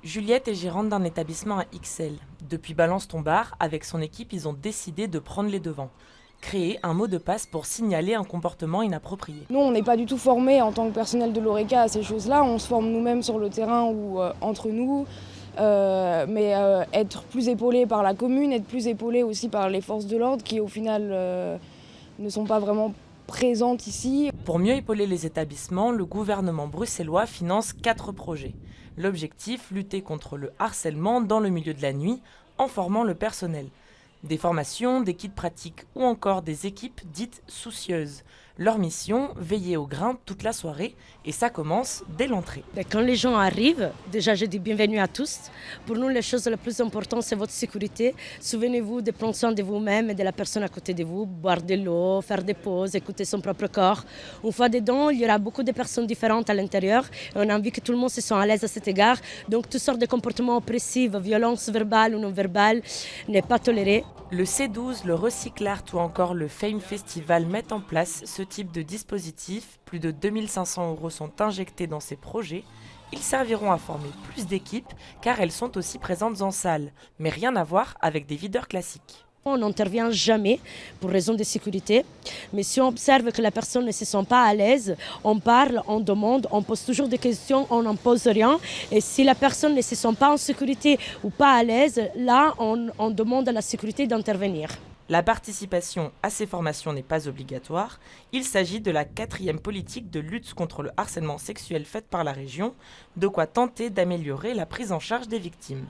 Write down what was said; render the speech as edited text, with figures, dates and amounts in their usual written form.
Juliette est gérante d'un établissement à Ixelles. Depuis Balance ton bar, avec son équipe, ils ont décidé de prendre les devants. Créer un mot de passe pour signaler un comportement inapproprié. Nous, on n'est pas du tout formés en tant que personnel de l'ORECA à ces choses-là. On se forme nous-mêmes sur le terrain ou entre nous. Mais être plus épaulé par la commune, être plus épaulé aussi par les forces de l'ordre qui, au final, ne sont pas vraiment présentes ici. Pour mieux épauler les établissements, le gouvernement bruxellois finance 4 projets. L'objectif, lutter contre le harcèlement dans le milieu de la nuit en formant le personnel. Des formations, des kits pratiques ou encore des équipes dites soucieuses. Leur mission, veiller au grain toute la soirée et ça commence dès l'entrée. Quand les gens arrivent, déjà je dis bienvenue à tous. Pour nous, les choses les plus importantes, c'est votre sécurité. Souvenez-vous de prendre soin de vous-même et de la personne à côté de vous, boire de l'eau, faire des pauses, écouter son propre corps. Une fois dedans, il y aura beaucoup de personnes différentes à l'intérieur et on a envie que tout le monde se sente à l'aise à cet égard. Donc toutes sortes de comportements oppressifs, violence verbale ou non verbale n'est pas toléré. Le C12, le Recyclart ou encore le Fame Festival mettent en place ce type de dispositif. Plus de 2500 € sont injectés dans ces projets. Ils serviront à former plus d'équipes car elles sont aussi présentes en salle, mais rien à voir avec des videurs classiques. On n'intervient jamais pour raison de sécurité, mais si on observe que la personne ne se sent pas à l'aise, on parle, on demande, on pose toujours des questions, on n'impose rien. Et si la personne ne se sent pas en sécurité ou pas à l'aise, là, on demande à la sécurité d'intervenir. La participation à ces formations n'est pas obligatoire. Il s'agit de la 4e politique de lutte contre le harcèlement sexuel faite par la région, de quoi tenter d'améliorer la prise en charge des victimes.